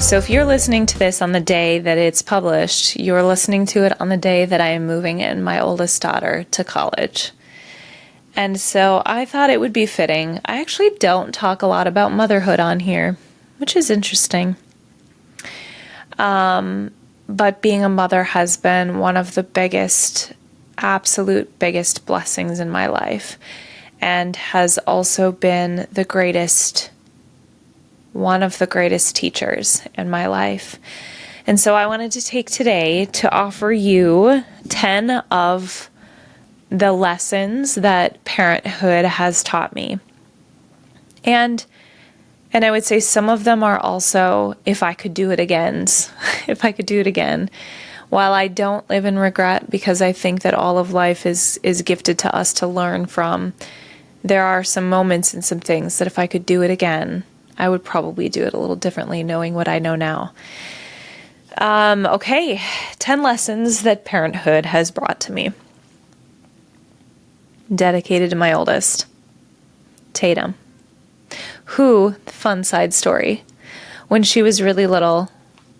So if you're listening to this on the day that it's published, you're listening to it on the day that I am moving in my oldest daughter to college. And so I thought it would be fitting. I actually don't talk a lot about motherhood on here, which is interesting. But being a mother has been one of the biggest, absolute biggest blessings in my life, and has also been one of the greatest teachers in my life. And so I wanted to take today to offer you 10 of the lessons that parenthood has taught me. And I would say some of them are also, if I could do it again, if I could do it again. While I don't live in regret, because I think that all of life is gifted to us to learn from, there are some moments and some things that if I could do it again, I would probably do it a little differently, knowing what I know now. Okay, 10 lessons that parenthood has brought to me. Dedicated to my oldest, Tatum, who, fun side story, when she was really little,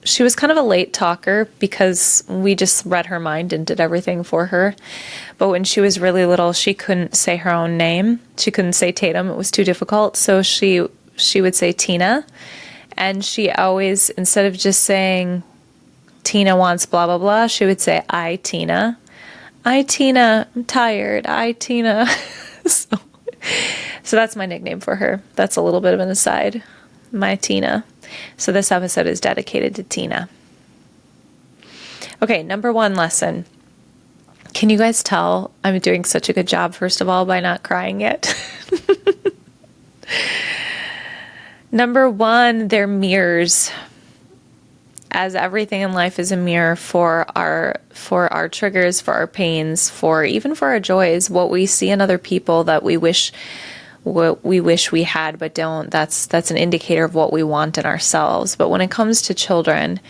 she was kind of a late talker because we just read her mind and did everything for her. But when she was really little, she couldn't say her own name. She couldn't say Tatum. It was too difficult. So she would say Tina. And she always, instead of just saying Tina wants blah, blah, blah, she would say, I, Tina. I, Tina, I'm tired. I, Tina. So that's my nickname for her. That's a little bit of an aside. My Tina. So this episode is dedicated to Tina. Okay, number 1 lesson. Can you guys tell I'm doing such a good job, first of all, by not crying yet? Number 1, they're mirrors. As everything in life is a mirror for our triggers, for our pains, even for our joys, what we see in other people that we wish we had but don't, that's an indicator of what we want in ourselves. But when it comes to children,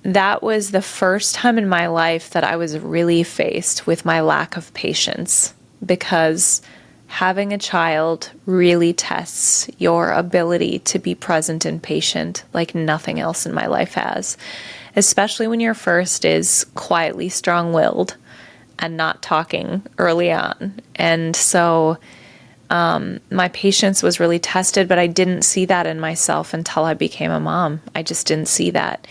that was the first time in my life that I was really faced with my lack of patience, because having a child really tests your ability to be present and patient like nothing else in my life has, especially when your first is quietly strong-willed and not talking early on. And so my patience was really tested, but I didn't see that in myself until I became a mom. I just didn't see that.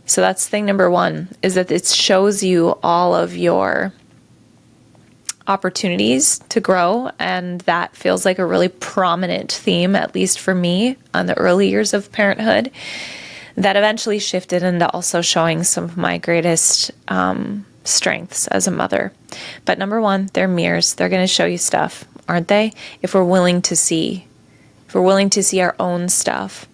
So that's thing number 1, is that it shows you all of your opportunities to grow, and that feels like a really prominent theme, at least for me, on the early years of parenthood, that eventually shifted into also showing some of my greatest strengths as a mother. But number 1, they're mirrors. They're going to show you stuff, aren't they? If we're willing to see our own stuff.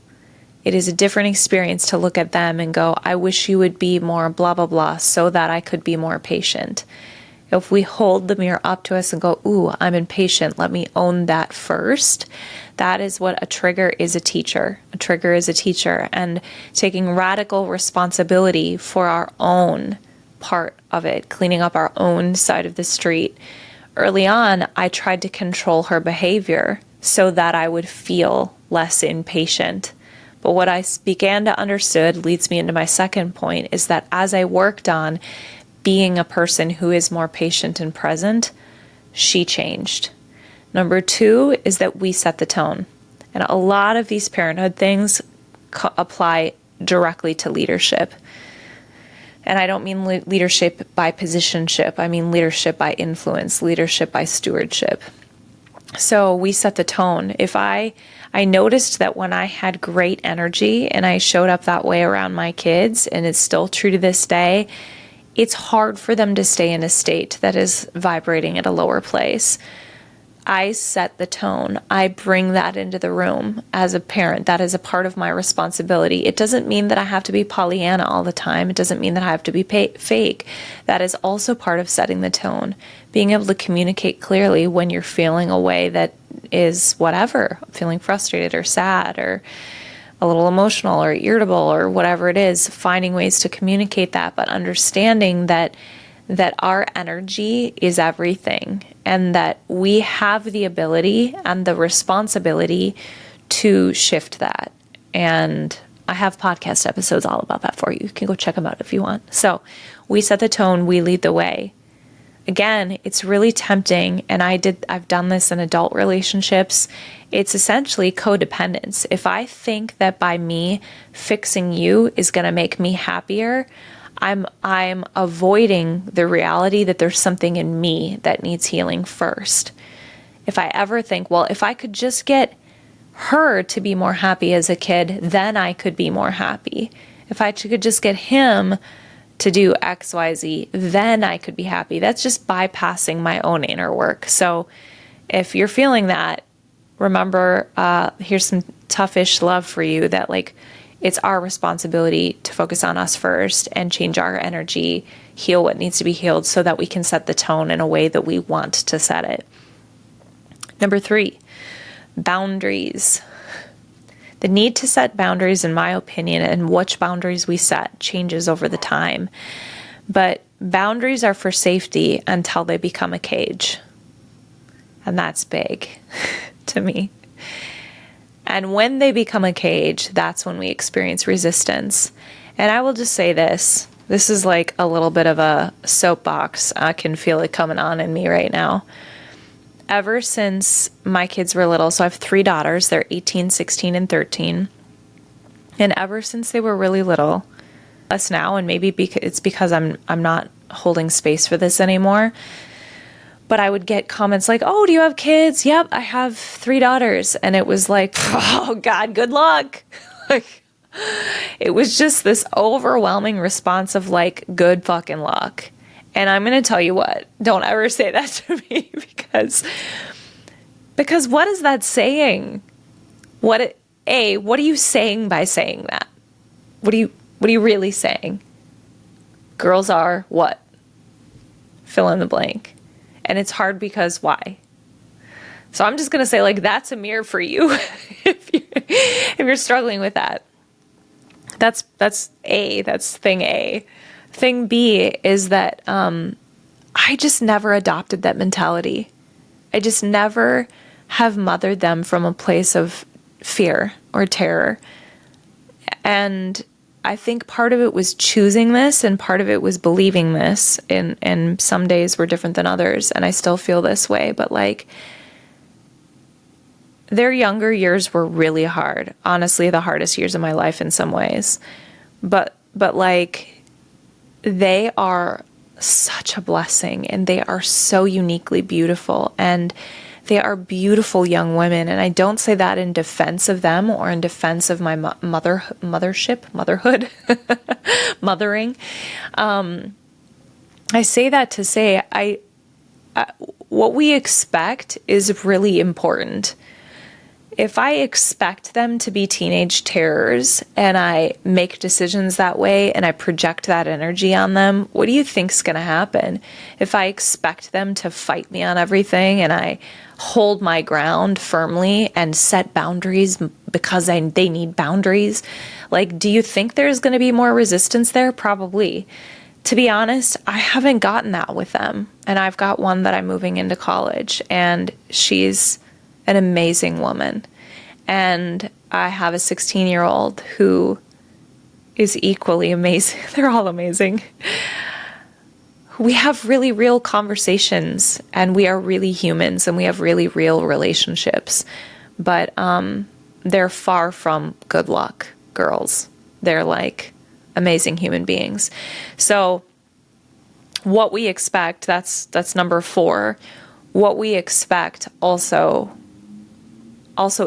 It is a different experience to look at them and go, I wish you would be more blah, blah, blah, so that I could be more patient. If we hold the mirror up to us and go, ooh, I'm impatient, let me own that first. That is what a trigger is. A teacher. A trigger is a teacher. And taking radical responsibility for our own part of it, cleaning up our own side of the street. Early on, I tried to control her behavior so that I would feel less impatient. But what I began to understand leads me into my second point, is that as I worked on being a person who is more patient and present, she changed. Number 2 is that we set the tone. And a lot of these parenthood things apply directly to leadership. And I don't mean leadership by positionship. I mean leadership by influence, leadership by stewardship. So we set the tone. If I noticed that when I had great energy and I showed up that way around my kids, and it's still true to this day, it's hard for them to stay in a state that is vibrating at a lower place. I set the tone. I bring that into the room as a parent. That is a part of my responsibility. It doesn't mean that I have to be Pollyanna all the time. It doesn't mean that I have to be fake. That is also part of setting the tone. Being able to communicate clearly when you're feeling a way that is whatever, feeling frustrated or sad or a little emotional or irritable or whatever it is, finding ways to communicate that, but understanding that our energy is everything, and that we have the ability and the responsibility to shift that. And I have podcast episodes all about that for you. You can go check them out if you want. So we set the tone, we lead the way. Again, it's really tempting, and I've done this in adult relationships. It's essentially codependence. If I think that by me fixing you is going to make me happier, I'm avoiding the reality that there's something in me that needs healing first. If I ever think, well, if I could just get her to be more happy as a kid, then I could be more happy. If I could just get him to do X, Y, Z, then I could be happy. That's just bypassing my own inner work. So if you're feeling that, remember, here's some toughish love for you, that like it's our responsibility to focus on us first and change our energy, heal what needs to be healed so that we can set the tone in a way that we want to set it. Number 3, boundaries. The need to set boundaries, in my opinion, and which boundaries we set changes over the time. But boundaries are for safety until they become a cage. And that's big to me. And when they become a cage, that's when we experience resistance. And I will just say this. This is like a little bit of a soapbox. I can feel it coming on in me right now. Ever since my kids were little, so I have 3 daughters, they're 18, 16, and 13. And ever since they were really little, us now, and maybe it's because I'm not holding space for this anymore, but I would get comments like, oh, do you have kids? Yep, I have 3 daughters. And it was like, oh God, good luck. Like, it was just this overwhelming response of like, good fucking luck. And I'm going to tell you what, don't ever say that to me because what is that saying? What are you saying by saying that? What are you really saying? Girls are what? Fill in the blank. And it's hard because why? So I'm just going to say like, that's a mirror for you if you're struggling with that. That's thing A. Thing B is that I just never adopted that mentality. I just never have mothered them from a place of fear or terror. And I think part of it was choosing this and part of it was believing this. And some days were different than others. And I still feel this way. But like, their younger years were really hard. Honestly, the hardest years of my life in some ways. But like, they are such a blessing and they are so uniquely beautiful and they are beautiful young women. And I don't say that in defense of them or in defense of my motherhood, mothering. I say that to say what we expect is really important. If I expect them to be teenage terrors and I make decisions that way and I project that energy on them, what do you think's going to happen? If I expect them to fight me on everything and I hold my ground firmly and set boundaries because they need boundaries, like, do you think there's going to be more resistance there? Probably. To be honest, I haven't gotten that with them. And I've got one that I'm moving into college and she's an amazing woman. And I have a 16-year-old who is equally amazing. They're all amazing. We have really real conversations and we are really humans and we have really real relationships. But they're far from good luck girls. They're like amazing human beings. So what we expect, that's number 4. What we expect also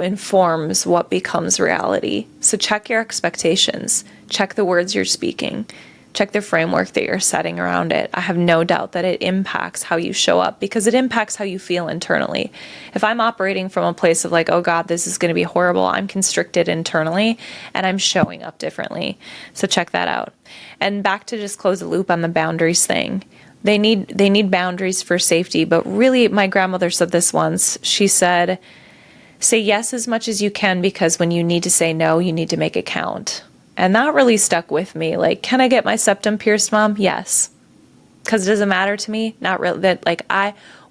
informs what becomes reality. So check your expectations. Check the words you're speaking. Check the framework that you're setting around it. I have no doubt that it impacts how you show up because it impacts how you feel internally. If I'm operating from a place of like, oh God, this is going to be horrible, I'm constricted internally and I'm showing up differently. So check that out. And back to just close the loop on the boundaries thing. They need boundaries for safety, but really my grandmother said this once. She said, say yes as much as you can because when you need to say no, you need to make it count. And that really stuck with me. Like, can I get my septum pierced, Mom? Yes. Because it doesn't matter to me. Not really. That like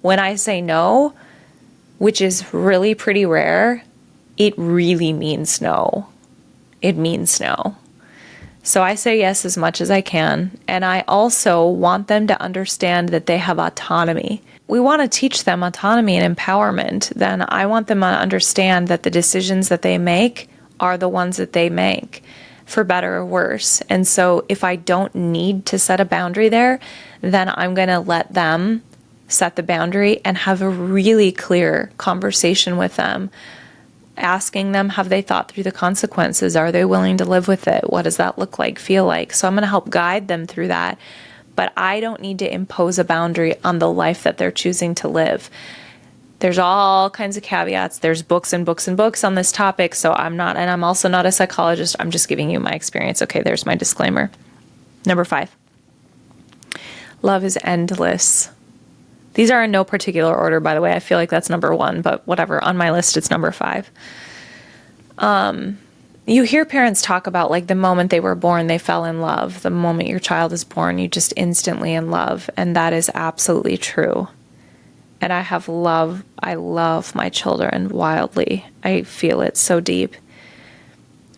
when I say no, which is really pretty rare, it really means no. It means no. So I say yes as much as I can. And I also want them to understand that they have autonomy. We want to teach them autonomy and empowerment. Then I want them to understand that the decisions that they make are the ones that they make, for better or worse. And so if I don't need to set a boundary there, then I'm going to let them set the boundary and have a really clear conversation with them, asking them, have they thought through the consequences? Are they willing to live with it? What does that look like, feel like? So I'm going to help guide them through that. But I don't need to impose a boundary on the life that they're choosing to live. There's all kinds of caveats. There's books and books and books on this topic. So I'm not, and I'm also not a psychologist. I'm just giving you my experience. Okay, there's my disclaimer. Number 5. Love is endless. These are in no particular order, by the way. I feel like that's number 1, but whatever. On my list, it's number 5. You hear parents talk about like the moment they were born, they fell in love. The moment your child is born, you just instantly in love. And that is absolutely true. And I love my children wildly. I feel it so deep.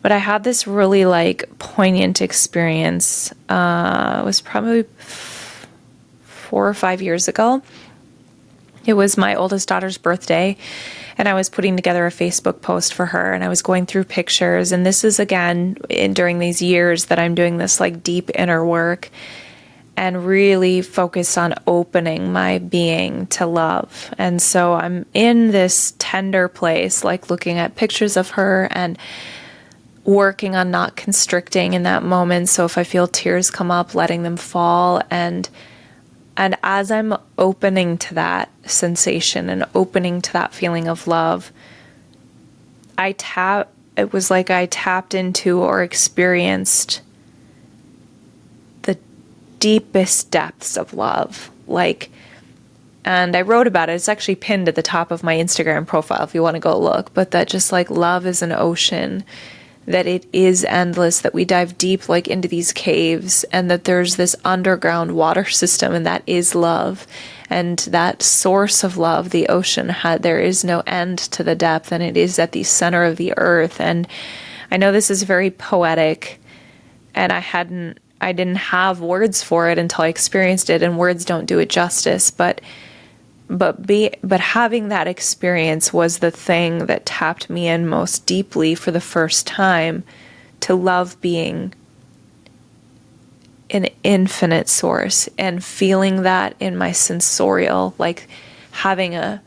But I had this really like poignant experience. It was probably 4 or 5 years ago. It was my oldest daughter's birthday, and I was putting together a Facebook post for her, and I was going through pictures. And this is, again, during these years that I'm doing this like deep inner work and really focused on opening my being to love. And so I'm in this tender place, like looking at pictures of her and working on not constricting in that moment. So if I feel tears come up, letting them fall. And as I'm opening to that sensation and opening to that feeling of love, it was like I tapped into or experienced the deepest depths of love. And I wrote about it. It's actually pinned at the top of my Instagram profile if you want to go look. But that just like love is an ocean, that it is endless, that we dive deep like into these caves, and that there's this underground water system, and that is love. And that source of love, the ocean, there is no end to the depth, and it is at the center of the earth. And I know this is very poetic, and I didn't have words for it until I experienced it, and words don't do it justice. But having that experience was the thing that tapped me in most deeply for the first time to love being an infinite source, and feeling that in my sensorial, like having a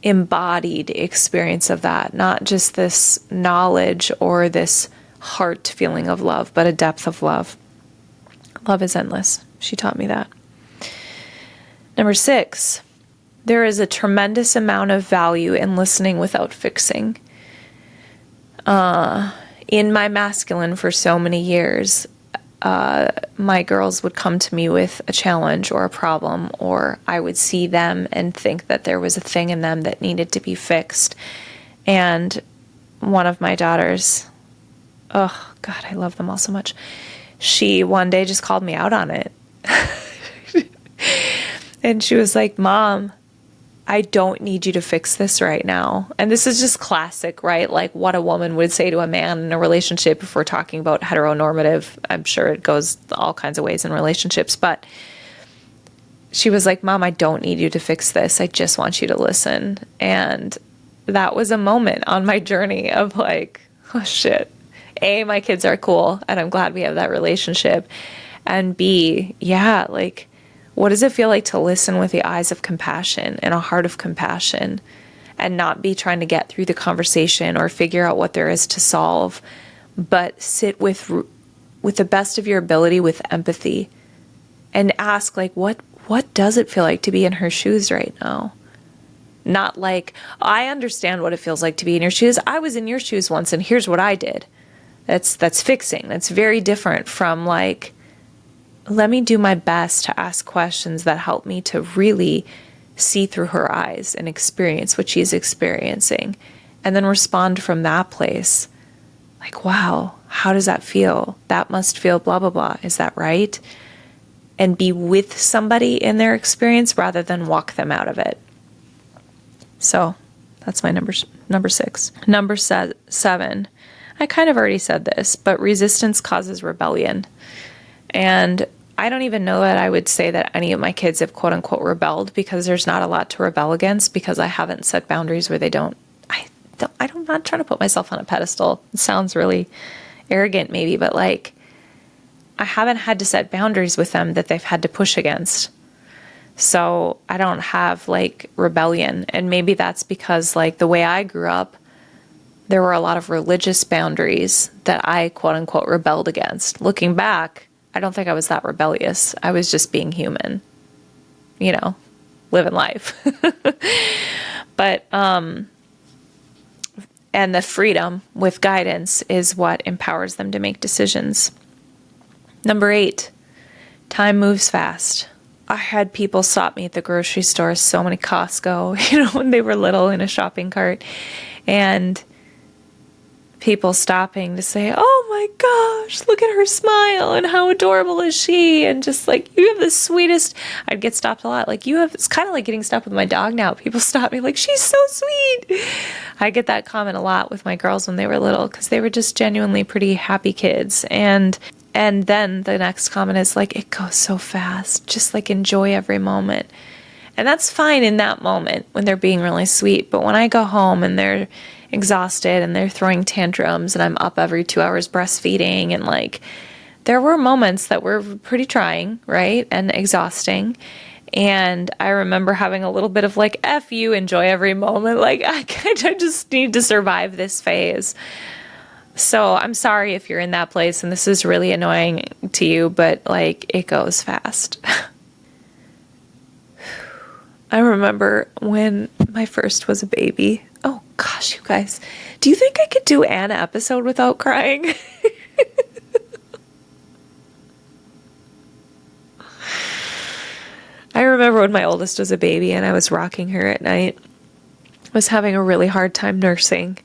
embodied experience of that, not just this knowledge or this heart feeling of love, but a depth of love. Love is endless. She taught me that. Number 6. There is a tremendous amount of value in listening without fixing. In my masculine for so many years, my girls would come to me with a challenge or a problem, or I would see them and think that there was a thing in them that needed to be fixed. And one of my daughters, oh God, I love them all so much. She one day just called me out on it. And she was like, Mom, I don't need you to fix this right now. And this is just classic, right? Like what a woman would say to a man in a relationship if we're talking about heteronormative. I'm sure it goes all kinds of ways in relationships. But she was like, Mom, I don't need you to fix this. I just want you to listen. And that was a moment on my journey of like, oh shit. A, my kids are cool, and I'm glad we have that relationship. And B, yeah, like, what does it feel like to listen with the eyes of compassion and a heart of compassion, and not be trying to get through the conversation or figure out what there is to solve, but sit with the best of your ability with empathy and ask, like, what does it feel like to be in her shoes right now? Not like, I understand what it feels like to be in your shoes. I was in your shoes once, and here's what I did. That's fixing. That's very different from like, let me do my best to ask questions that help me to really see through her eyes and experience what she's experiencing, and then respond from that place. Like, wow, how does that feel? That must feel blah, blah, blah. Is that right? And be with somebody in their experience rather than walk them out of it. So That's my number 6. Number 7. I kind of already said this, but resistance causes rebellion. And I don't even know that I would say that any of my kids have quote unquote rebelled, because there's not a lot to rebel against, because I haven't set boundaries where they don't. I'm not trying to put myself on a pedestal. It sounds really arrogant maybe, but like, I haven't had to set boundaries with them that they've had to push against. So I don't have like rebellion. And maybe that's because like the way I grew up, there were a lot of religious boundaries that I quote unquote rebelled against. Looking back, I don't think I was that rebellious. I was just being human, living life. But, and the freedom with guidance is what empowers them to make decisions. Number 8, time moves fast. I had people stop me at the grocery store, so many Costco, when they were little in a shopping cart, and people stopping to say, oh my gosh, look at her smile and how adorable is she? And just like, you have the sweetest, I'd get stopped a lot. Like it's kind of like getting stopped with my dog now. People stop me like, she's so sweet. I get that comment a lot with my girls when they were little, because they were just genuinely pretty happy kids. And then the next comment is like, it goes so fast. Just like enjoy every moment. And that's fine in that moment when they're being really sweet. But when I go home and they're exhausted and they're throwing tantrums and I'm up every 2 hours breastfeeding, and like, there were moments that were pretty trying, right? And exhausting. And I remember having a little bit of like, F you, enjoy every moment. Like, I just need to survive this phase. So I'm sorry if you're in that place and this is really annoying to you, but like, it goes fast. I remember when my first was a baby. Oh gosh, you guys, do you think I could do an episode without crying? I remember when my oldest was a baby and I was rocking her at night. I was having a really hard time nursing.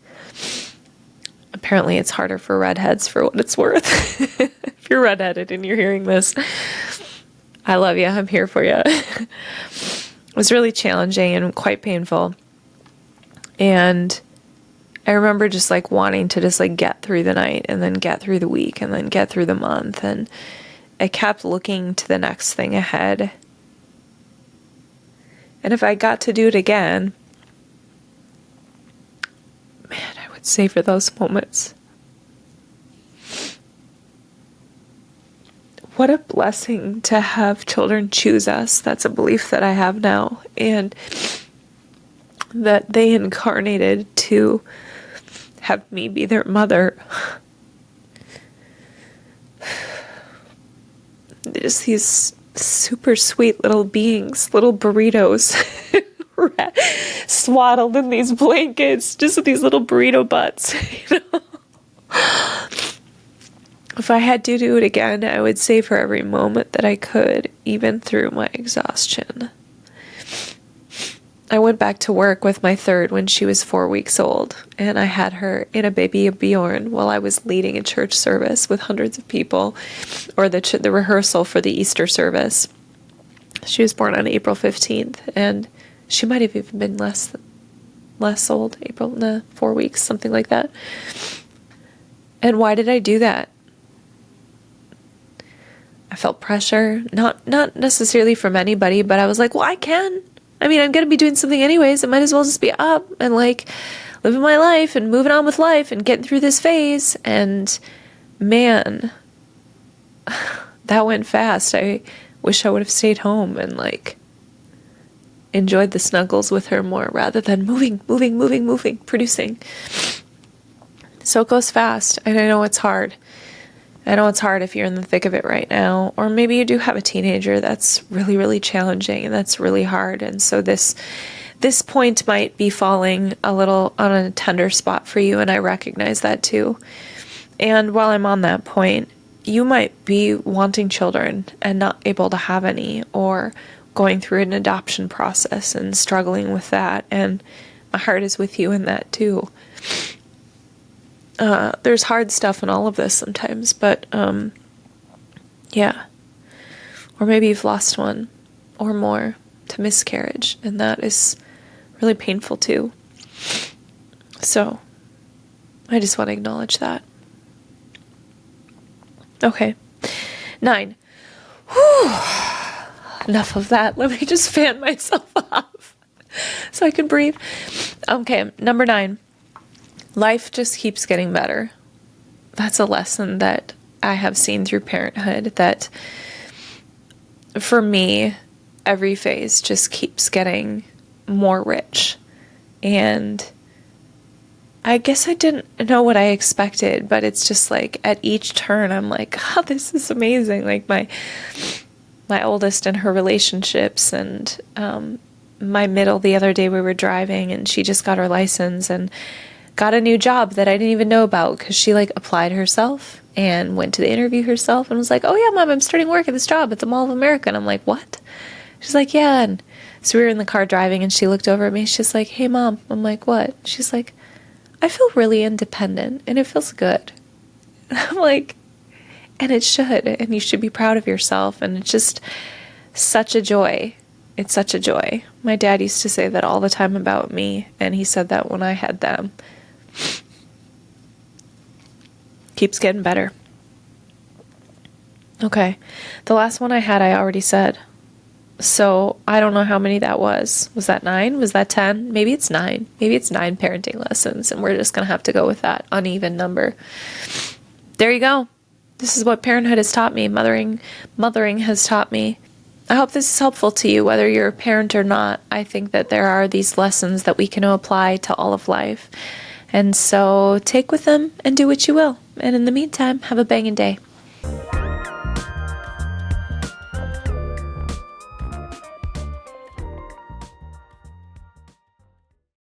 Apparently it's harder for redheads, for what it's worth. If you're redheaded and you're hearing this, I love you. I'm here for you. It was really challenging and quite painful. And I remember just like wanting to just like get through the night and then get through the week and then get through the month. And I kept looking to the next thing ahead. And if I got to do it again, man, I would savor those moments. What a blessing to have children choose us. That's a belief that I have now. And that they incarnated to have me be their mother. Just these super sweet little beings, little burritos, swaddled in these blankets, just with these little burrito butts. If I had to do it again, I would savor every moment that I could, even through my exhaustion. I went back to work with my third when she was 4 weeks old, and I had her in a baby Bjorn while I was leading a church service with hundreds of people, or the rehearsal for the Easter service. She was born on April 15th, and she might have even been less old, 4 weeks, something like that. And why did I do that? I felt pressure, not necessarily from anybody, but I was like, well, I can. I mean, I'm going to be doing something anyways. I might as well just be up and like living my life and moving on with life and getting through this phase. And man, that went fast. I wish I would have stayed home and like enjoyed the snuggles with her more rather than moving, producing. So it goes fast. And I know it's hard. I know it's hard if you're in the thick of it right now, or maybe you do have a teenager that's really, really challenging and that's really hard. And so this point might be falling a little on a tender spot for you, and I recognize that too. And while I'm on that point, you might be wanting children and not able to have any, or going through an adoption process and struggling with that. And my heart is with you in that too. There's hard stuff in all of this sometimes, but, yeah. Or maybe you've lost one or more to miscarriage, and that is really painful too. So I just want to acknowledge that. Okay. 9. Whew. Enough of that. Let me just fan myself off so I can breathe. Okay, number 9. Life just keeps getting better. That's a lesson that I have seen through parenthood, that for me, every phase just keeps getting more rich. And I guess I didn't know what I expected, but it's just like at each turn, I'm like, oh, this is amazing. Like my oldest and her relationships, and my middle, the other day we were driving and she just got her license and got a new job that I didn't even know about, because she like applied herself and went to the interview herself and was like, oh yeah, Mom, I'm starting work at this job at the Mall of America. And I'm like, what? She's like, yeah. And so we were in the car driving and she looked over at me. She's like, hey Mom. I'm like, what? She's like, I feel really independent and it feels good. I'm like, and it should, and you should be proud of yourself. And it's just such a joy. It's such a joy. My dad used to say that all the time about me, and he said that when I had them. Keeps getting better. Okay. The last one I had, I already said. So I don't know how many that was. Was that 9? Was that 10? Maybe it's 9. Maybe it's 9 parenting lessons, and we're just going to have to go with that uneven number. There you go. This is what parenthood has taught me. Mothering has taught me. I hope this is helpful to you, whether you're a parent or not. I think that there are these lessons that we can apply to all of life. And so take with them and do what you will. And in the meantime, have a banging day.